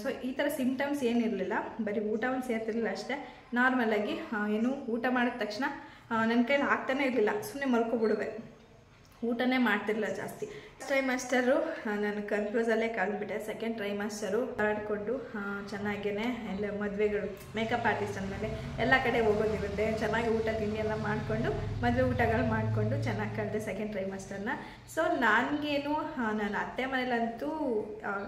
Speaker 1: ಸೊ ಈ ಥರ ಸಿಂಪ್ಟಮ್ಸ್ ಏನಿರಲಿಲ್ಲ, ಬರೀ ಊಟ ಒಂದು ಸೇರ್ತಿರ್ಲಿಲ್ಲ ಅಷ್ಟೇ. ನಾರ್ಮಲಾಗಿ ಏನು ಊಟ ಮಾಡಿದ ತಕ್ಷಣ ನನ್ನ ಕೈಲಿ ಆಗ್ತಾನೆ ಇರಲಿಲ್ಲ, ಸುಮ್ಮನೆ ಮಲ್ಕೊಬಿಡುವೆ, ಊಟನೇ ಮಾಡ್ತಿರಲಿಲ್ಲ ಜಾಸ್ತಿ. ಟ್ರೈಮಾಸ್ಟರು ನಾನು ಕನ್ಫ್ಯೂಸಲ್ಲೇ ಕಳೆದ್ಬಿಟ್ಟೆ. ಸೆಕೆಂಡ್ ಟ್ರೈಮಾಸ್ಟರು ಆಡಿಕೊಂಡು ಚೆನ್ನಾಗೇ ಎಲ್ಲ ಮದುವೆಗಳು, ಮೇಕಪ್ ಆರ್ಟಿಸ್ಟ್ ಅಂದಮೇಲೆ ಎಲ್ಲ ಕಡೆ ಹೋಗೋದಿರುತ್ತೆ, ಚೆನ್ನಾಗಿ ಊಟ ತಿಂಡಿ ಎಲ್ಲ ಮಾಡಿಕೊಂಡು ಮದುವೆ ಊಟಗಳು ಮಾಡಿಕೊಂಡು ಚೆನ್ನಾಗಿ ಕಳೆದೆ ಸೆಕೆಂಡ್ ಟ್ರೈಮಾಸ್ಟರ್ನ. ಸೊ ನನಗೇನು ನಾನು ಅತ್ತೆ ಮನೇಲಂತೂ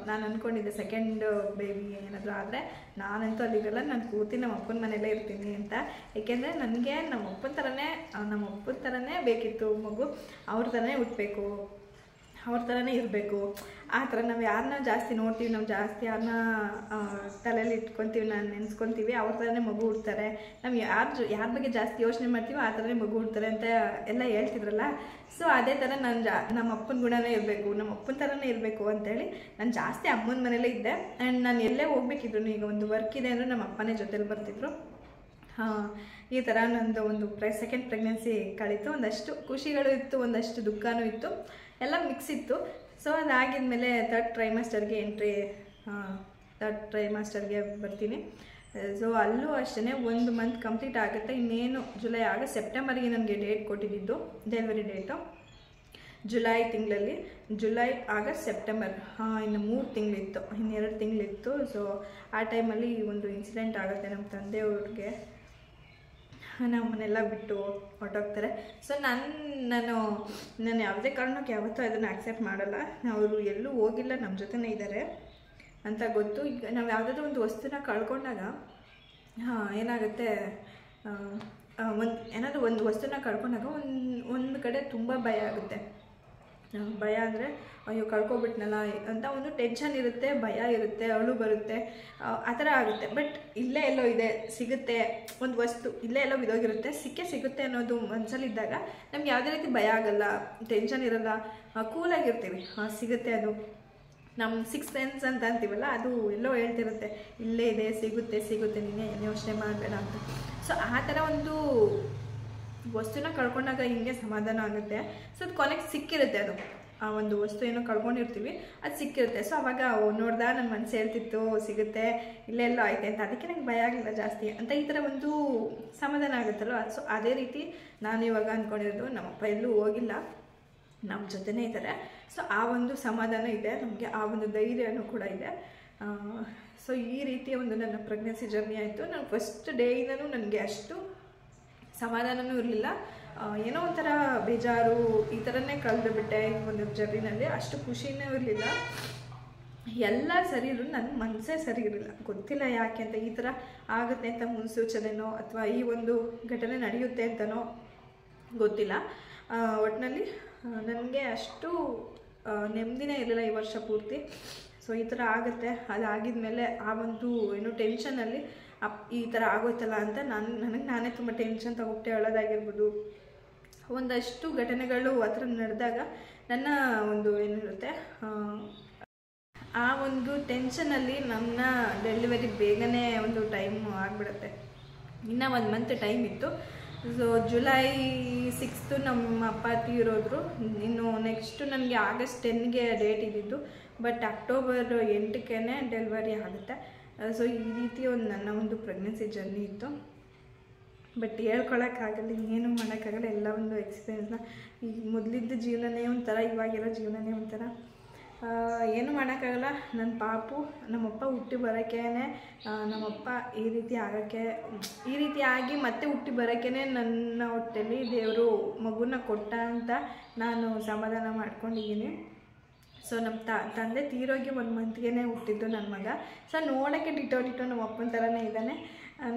Speaker 1: ನಾನು ಅಂದ್ಕೊಂಡಿದ್ದೆ ಸೆಕೆಂಡ್ ಬೇಬಿ ಏನಾದರೂ ಆದರೆ ನಾನಂತೂ ಅಲ್ಲಿರಲ್ಲ, ನಾನು ಪೂರ್ತಿ ನಮ್ಮ ಅಪ್ಪನ ಮನೆಯಲ್ಲೇ ಇರ್ತೀನಿ ಅಂತ. ಏಕೆಂದರೆ ನನಗೆ ನಮ್ಮ ಅಪ್ಪನ ಥರನೇ ಬೇಕಿತ್ತು ಮಗು, ಅವ್ರ ಥರನೇ ಹುಟ್ಟಬೇಕು, ಅವ್ರ ಥರನೇ ಇರಬೇಕು. ಆ ಥರ ನಾವು ಯಾರನ್ನ ಜಾಸ್ತಿ ನೋಡ್ತೀವಿ, ನಾವು ಜಾಸ್ತಿ ಯಾರನ್ನ ತಲೆಯಲ್ಲಿ ಇಟ್ಕೊತೀವಿ, ನಾನು ನೆನೆಸ್ಕೊತೀವಿ, ಅವ್ರ ಥರನೇ ಮಗು ಹುಡ್ತಾರೆ. ನಾವು ಯಾರ ಬಗ್ಗೆ ಜಾಸ್ತಿ ಯೋಚನೆ ಮಾಡ್ತೀವೋ ಆ ಥರನೇ ಮಗು ಹುಡ್ತಾರೆ ಅಂತ ಎಲ್ಲ ಹೇಳ್ತಿದ್ರಲ್ಲ. ಸೊ ಅದೇ ಥರ ನಾನು ನಮ್ಮ ಅಪ್ಪನ ಗುಣನೇ ಇರಬೇಕು, ನಮ್ಮ ಅಪ್ಪನ ಥರನೇ ಇರಬೇಕು ಅಂತೇಳಿ ನಾನು ಜಾಸ್ತಿ ಅಮ್ಮನ ಮನೇಲೇ ಇದ್ದೆ. ಆ್ಯಂಡ್ ನಾನು ಎಲ್ಲೇ ಹೋಗ್ಬೇಕಿದ್ರು, ಈಗ ಒಂದು ವರ್ಕ್ ಇದೆ ಅಂದರೆ ನಮ್ಮ ಅಪ್ಪನೇ ಜೊತೆಲಿ ಬರ್ತಿದ್ರು. ಈ ಥರ ನಂದು ಒಂದು ಸೆಕೆಂಡ್ ಪ್ರೆಗ್ನೆನ್ಸಿ ಕಳೀತು. ಒಂದಷ್ಟು ಖುಷಿಗಳು ಇತ್ತು, ಒಂದಷ್ಟು ದುಃಖನೂ ಇತ್ತು, ಎಲ್ಲ ಮಿಕ್ಸ್ ಇತ್ತು. ಸೊ ಅದಾಗಿದ್ಮೇಲೆ ಥರ್ಡ್ ಟ್ರೈಮಾಸ್ಟರ್ಗೆ ಬರ್ತೀನಿ. ಸೊ ಅಲ್ಲೂ ಅಷ್ಟೇ 1 ಮಂತ್ ಕಂಪ್ಲೀಟ್ ಆಗುತ್ತೆ. ಇನ್ನೇನು ಜುಲೈ, ಆಗಸ್ಟ್, ಸೆಪ್ಟೆಂಬರ್ಗೆ ನನಗೆ ಡೇಟ್ ಕೊಟ್ಟಿದ್ದು, ಡೆಲಿವರಿ ಡೇಟು ಜುಲೈ ತಿಂಗಳಲ್ಲಿ. ಜುಲೈ, ಆಗಸ್ಟ್, ಸೆಪ್ಟೆಂಬರ್, ಇನ್ನು 3 ತಿಂಗಳಿತ್ತು, ಇನ್ನು 2 ತಿಂಗಳಿತ್ತು. ಸೊ ಆ ಟೈಮಲ್ಲಿ ಒಂದು ಇನ್ಸಿಡೆಂಟ್ ಆಗುತ್ತೆ. ನಮ್ಮ ತಂದೆಯವ್ರಿಗೆ ನಮ್ಮನ್ನೆಲ್ಲ ಬಿಟ್ಟು ಹೊರಟೋಗ್ತಾರೆ. ಸೊ ನಾನು ಯಾವುದೇ ಕಾರಣಕ್ಕೆ ಯಾವತ್ತೂ ಅದನ್ನು ಆಕ್ಸೆಪ್ಟ್ ಮಾಡಲ್ಲ. ಅವರು ಎಲ್ಲೂ ಹೋಗಿಲ್ಲ, ನಮ್ಮ ಜೊತೆನೇ ಇದ್ದಾರೆ ಅಂತ ಗೊತ್ತು. ಈಗ ನಾವು ಯಾವುದಾದ್ರೂ ಒಂದು ವಸ್ತುನ ಕಳ್ಕೊಂಡಾಗ ಏನಾಗುತ್ತೆ, ಏನಾದರೂ ಒಂದು ವಸ್ತುನ ಕಳ್ಕೊಂಡಾಗ ಒಂದು ಕಡೆ ತುಂಬ ಭಯ ಆಗುತ್ತೆ. ಭಯ ಅಂದರೆ ಅಯ್ಯೋ ಕಳ್ಕೊಬಿಟ್ನಲ್ಲ ಅಂತ ಒಂದು ಟೆನ್ಷನ್ ಇರುತ್ತೆ, ಭಯ ಇರುತ್ತೆ, ಅಳು ಬರುತ್ತೆ, ಆ ಥರ ಆಗುತ್ತೆ. ಬಟ್ ಇಲ್ಲೇ ಎಲ್ಲೋ ಇದೆ, ಸಿಗುತ್ತೆ, ಒಂದು ವಸ್ತು ಇಲ್ಲೇ ಎಲ್ಲೋ ಬಿದ್ದೋಗಿರುತ್ತೆ, ಸಿಗುತ್ತೆ ಅನ್ನೋದು ಮನಸ್ಸಲ್ಲಿದ್ದಾಗ ನಮ್ಗೆ ಯಾವುದೇ ರೀತಿ ಭಯ ಆಗಲ್ಲ, ಟೆನ್ಷನ್ ಇರಲ್ಲ, ಕೂಲಾಗಿರ್ತೀವಿ. ಸಿಗುತ್ತೆ, ಅದು ನಮ್ಮ 6th ಸೆನ್ಸ್ ಅಂತ ಅಂತೀವಲ್ಲ, ಅದು ಎಲ್ಲೋ ಹೇಳ್ತಿರುತ್ತೆ ಇಲ್ಲೇ ಇದೆ, ಸಿಗುತ್ತೆ, ನೀನೇ ಯೋಚನೆ ಮಾಡಬೇಡ ಅಂತ. ಸೊ ಆ ಥರ ಒಂದು ವಸ್ತುನ ಕಳ್ಕೊಂಡಾಗ ಹಿಂಗೆ ಸಮಾಧಾನ ಆಗುತ್ತೆ. ಸೊ ಅದು ಕೊನೆಗೆ ಸಿಕ್ಕಿರುತ್ತೆ, ಅದು ಆ ಒಂದು ವಸ್ತು ಏನೋ ಕಳ್ಕೊಂಡಿರ್ತೀವಿ, ಅದು ಸಿಕ್ಕಿರುತ್ತೆ. ಸೊ ಅವಾಗ ನೋಡ್ದ ನನ್ನ ಮನಸ್ಸು ಹೇಳ್ತಿತ್ತು ಸಿಗುತ್ತೆ, ಇಲ್ಲೆಲ್ಲೋ ಐತೆ ಅಂತ, ಅದಕ್ಕೆ ನಂಗೆ ಭಯ ಆಗಿಲ್ಲ ಜಾಸ್ತಿ ಅಂತ, ಈ ಥರ ಒಂದು ಸಮಾಧಾನ ಆಗುತ್ತಲ್ವ. ಸೊ ಅದೇ ರೀತಿ ನಾನು ಇವಾಗ ಅಂದ್ಕೊಂಡಿರೋದು, ನಮ್ಮಪ್ಪ ಎಲ್ಲೂ ಹೋಗಿಲ್ಲ, ನಮ್ಮ ಜೊತೆನೇ ಇದ್ದಾರೆ. ಸೊ ಆ ಒಂದು ಸಮಾಧಾನ ಇದೆ ನಮಗೆ, ಆ ಒಂದು ಧೈರ್ಯನೂ ಕೂಡ ಇದೆ. ಸೊ ಈ ರೀತಿಯ ಒಂದು ನನ್ನ ಪ್ರೆಗ್ನೆನ್ಸಿ ಜರ್ನಿ ಆಯಿತು. ನಾನು ಫಸ್ಟ್ ಡೇಯಿಂದನೂ ನನಗೆ ಅಷ್ಟು ಸಮಾಧಾನವೂ ಇರಲಿಲ್ಲ, ಏನೋ ಒಂಥರ ಬೇಜಾರು, ಈ ಥರನೇ ಕಳೆದು ಬಿಟ್ಟೆ ಈ ಒಂದು ಜರ್ನಿನಲ್ಲಿ. ಅಷ್ಟು ಖುಷಿನೂ ಇರಲಿಲ್ಲ. ಎಲ್ಲ ಸರಿ ಇದ್ರು, ನನ್ನ ಮನಸ್ಸೇ ಸರಿ ಇರಲಿಲ್ಲ, ಗೊತ್ತಿಲ್ಲ ಯಾಕೆ ಅಂತ. ಈ ಥರ ಆಗುತ್ತೆ ಅಂತ ಮುನ್ಸೂಚನೆನೋ ಅಥವಾ ಈ ಒಂದು ಘಟನೆ ನಡೆಯುತ್ತೆ ಅಂತನೋ ಗೊತ್ತಿಲ್ಲ. ಒಟ್ಟಿನಲ್ಲಿ ನನಗೆ ಅಷ್ಟು ನೆಮ್ಮದಿನೇ ಇರಲಿಲ್ಲ ಈ ವರ್ಷ ಪೂರ್ತಿ. ಸೊ ಈ ಥರ ಆಗುತ್ತೆ, ಅದಾಗಿದ್ಮೇಲೆ ಆ ಒಂದು ಏನು ಟೆನ್ಷನಲ್ಲಿ ಈ ಥರ ಆಗೋಯ್ತಲ್ಲ ಅಂತ ನನಗೆ ನಾನೇ ತುಂಬ ಟೆನ್ಷನ್ ತಗೊಬಿಟ್ಟೆ, ಅಳೋದಾಗಿರ್ಬೋದು. ಒಂದಷ್ಟು ಘಟನೆಗಳು ಆ ಥರ ನಡೆದಾಗ ನನ್ನ ಒಂದು ಏನಿರುತ್ತೆ, ಆ ಒಂದು ಟೆನ್ಷನಲ್ಲಿ ನನ್ನ ಡೆಲಿವರಿ ಬೇಗನೆ ಒಂದು ಟೈಮ್ ಆಗಿಬಿಡುತ್ತೆ. ಇನ್ನೂ 1 ಮಂತ್ ಟೈಮ್ ಇತ್ತು. ಸೊ ಜುಲೈ 6th ನಮ್ಮ ಅಪ್ಪ ತೀರೋದ್ರು. ಇನ್ನು ನೆಕ್ಸ್ಟು ನನಗೆ ಆಗಸ್ಟ್ 10ಗೆ ಡೇಟ್ ಇದ್ದಿದ್ದು, ಬಟ್ ಅಕ್ಟೋಬರ್ 8ಕ್ಕೆ ಡೆಲಿವರಿ ಆಗುತ್ತೆ. ಸೊ ಈ ರೀತಿ ನನ್ನ ಒಂದು ಪ್ರೆಗ್ನೆನ್ಸಿ ಜರ್ನಿ ಇತ್ತು. ಬಟ್ ಹೇಳ್ಕೊಳಕ್ಕಾಗಲ್ಲ, ಏನೂ ಮಾಡೋಕ್ಕಾಗಲ್ಲ. ಎಲ್ಲ ಒಂದು ಎಕ್ಸ್ಪೀರಿಯನ್ಸ್ನ, ಈಗ ಮೊದಲಿದ್ದ ಜೀವನನೇ ಒಂಥರ, ಇವಾಗಿರೋ ಜೀವನನೇ ಒಂಥರ, ಏನು ಮಾಡೋಕ್ಕಾಗಲ್ಲ. ನನ್ನ ಪಾಪು, ನಮ್ಮಪ್ಪ ಹುಟ್ಟಿ ಬರೋಕ್ಕೇ, ನಮ್ಮಪ್ಪ ಈ ರೀತಿ ಆಗಿ ಮತ್ತೆ ಹುಟ್ಟಿ ಬರೋಕ್ಕೇ ನನ್ನ ಹೊಟ್ಟೆಲಿ ದೇವರು ಮಗುನ ಕೊಟ್ಟ ಅಂತ ನಾನು ಸಮಾಧಾನ ಮಾಡ್ಕೊಂಡಿದ್ದೀನಿ. ಸೊ ನಮ್ಮ ತಂದೆ ತೀರೋಗಿ 1 ಮಂತ್ಗೆ ಹುಟ್ಟಿದ್ದು ನನ್ನ ಮಗ. ಸೊ ನೋಡೋಕ್ಕೆ ಡಿಟೋ ನಮ್ಮ ಅಪ್ಪನ ಥರನೇ ಇದ್ದಾನೆ.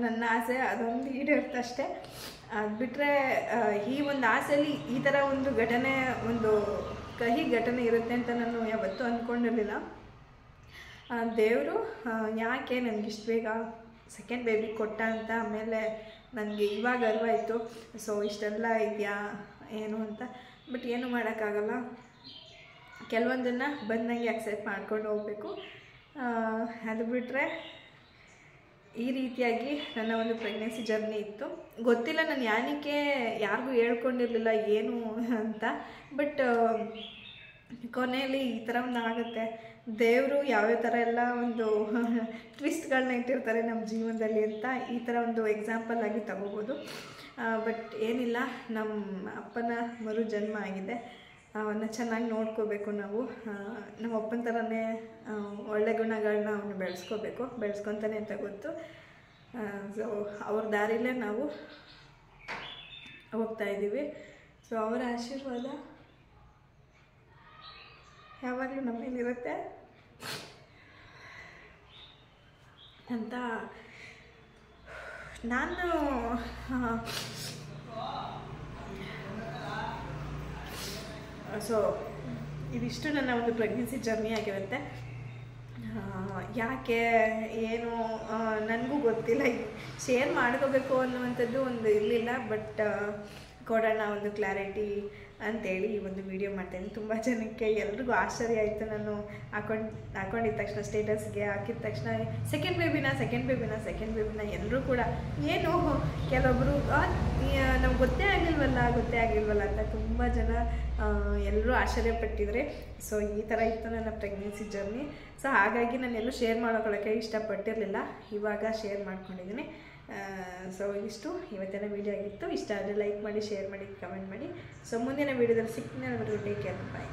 Speaker 1: ನನ್ನ ಆಸೆ ಅದೊಂದು ಈಡೇರ್ತಷ್ಟೇ. ಅದು ಬಿಟ್ಟರೆ ಈ ಒಂದು ಆಸೆಯಲ್ಲಿ ಈ ಥರ ಒಂದು ಘಟನೆ, ಒಂದು ಕಹಿ ಘಟನೆ ಇರುತ್ತೆ ಅಂತ ನಾನು ಯಾವತ್ತೂ ಅಂದ್ಕೊಂಡಿರಲಿಲ್ಲ. ದೇವರು ಯಾಕೆ ನನಗಿಷ್ಟು ಬೇಗ ಸೆಕೆಂಡ್ ಬೇಬಿ ಕೊಟ್ಟ ಅಂತ. ಆಮೇಲೆ ನನಗೆ ಇವಾಗ ಅರಿವಾಯಿತು, ಸೊ ಇಷ್ಟೆಲ್ಲ ಇದೆಯಾ ಏನು ಅಂತ. ಬಟ್ ಏನು ಮಾಡೋಕ್ಕಾಗಲ್ಲ, ಕೆಲವೊಂದನ್ನು ಬಂದಂಗೆ ಅಕ್ಸೆಪ್ಟ್ ಮಾಡ್ಕೊಂಡು ಹೋಗಬೇಕು. ಅದು ಬಿಟ್ಟರೆ ಈ ರೀತಿಯಾಗಿ ನನ್ನ ಒಂದು ಪ್ರೆಗ್ನೆನ್ಸಿ ಜರ್ನಿ ಇತ್ತು. ಗೊತ್ತಿಲ್ಲ ನಾನು ಯಾರಿಗೂ ಹೇಳ್ಕೊಂಡಿರಲಿಲ್ಲ ಏನು ಅಂತ. ಬಟ್ ಕೊನೆಯಲ್ಲಿ ಈ ಥರ ಒಂದು ಆಗುತ್ತೆ. ದೇವರು ಯಾವ್ಯಾವ ಥರ ಎಲ್ಲ ಒಂದು ಟ್ವಿಸ್ಟ್ಗಳನ್ನ ಇಟ್ಟಿರ್ತಾರೆ ನಮ್ಮ ಜೀವನದಲ್ಲಿ ಅಂತ ಈ ಥರ ಒಂದು ಎಕ್ಸಾಂಪಲ್ ಆಗಿ ತಗೋಬೋದು. ಬಟ್ ಏನಿಲ್ಲ, ನಮ್ಮ ಅಪ್ಪನ ಮರು ಜನ್ಮ ಆಗಿದೆ. ಅವನ್ನ ಚೆನ್ನಾಗಿ ನೋಡ್ಕೋಬೇಕು ನಾವು. ನಮ್ಮ ಅಪ್ಪನ ಥರನೇ ಒಳ್ಳೆ ಗುಣಗಳನ್ನ ಅವನು ಬೆಳೆಸ್ಕೊತಾನೆ ಅಂತ ಗೊತ್ತು. ಸೊ ಅವ್ರ ದಾರಿಲೇ ನಾವು ಹೋಗ್ತಾಯಿದ್ದೀವಿ. ಸೊ ಅವರ ಆಶೀರ್ವಾದ ಯಾವಾಗಲೂ ನಮ್ಮ ಮೇಲಿರುತ್ತೆ ಅಂತ ನಾನು ಸೊ ಇದಿಷ್ಟು ನನ್ನ ಒಂದು ಪ್ರೆಗ್ನೆನ್ಸಿ ಜರ್ನಿ ಆಗಿರುತ್ತೆ. ಯಾಕೆ ಏನು ನನಗೂ ಗೊತ್ತಿಲ್ಲ, ಶೇರ್ ಮಾಡ್ಕೋಬೇಕು ಅನ್ನುವಂಥದ್ದು ಒಂದು ಇರಲಿಲ್ಲ. ಬಟ್ ಕೊಡೋಣ ಒಂದು ಕ್ಲಾರಿಟಿ ಅಂತೇಳಿ ಈ ಒಂದು ವಿಡಿಯೋ ಮಾಡ್ತಾಯಿದ್ದೀನಿ. ತುಂಬ ಜನಕ್ಕೆ ಎಲ್ರಿಗೂ ಆಶ್ಚರ್ಯ ಆಯಿತು. ನಾನು ಹಾಕೊಂಡಿದ್ದ ತಕ್ಷಣ ಸ್ಟೇಟಸ್ಗೆ ಹಾಕಿದ ತಕ್ಷಣ ಸೆಕೆಂಡ್ ಬೇಬಿನ ಎಲ್ಲರೂ ಕೂಡ ಏನು ಕೆಲವೊಬ್ಬರು ನಮ್ಗೆ ಗೊತ್ತೇ ಆಗಿಲ್ವಲ್ಲ ಅಂತ ತುಂಬ ಜನ ಎಲ್ಲರೂ ಆಶ್ಚರ್ಯಪಟ್ಟಿದ್ದಾರೆ. ಸೊ ಈ ಥರ ಇತ್ತು ನನ್ನ ಪ್ರೆಗ್ನೆನ್ಸಿ ಜರ್ನಿ. ಸೊ ಹಾಗಾಗಿ ನಾನು ಎಲ್ಲೂ ಶೇರ್ ಮಾಡ್ಕೊಳ್ಳೋಕ್ಕೆ ಇಷ್ಟಪಟ್ಟಿರಲಿಲ್ಲ, ಇವಾಗ ಶೇರ್ ಮಾಡ್ಕೊಂಡಿದ್ದೀನಿ. ಸೊ ಇಷ್ಟು ಇವತ್ತಿನ ವೀಡಿಯೋ ಆಗಿತ್ತು. ಇಷ್ಟ ಆದರೆ ಲೈಕ್ ಮಾಡಿ, ಶೇರ್ ಮಾಡಿ, ಕಮೆಂಟ್ ಮಾಡಿ. ಸೊ ಮುಂದಿನ ವೀಡಿಯೋದಲ್ಲಿ ಸಿಗ್ತೀನಿ. ಟೇಕ್ ಕೇರ್, ಬಾಯ್.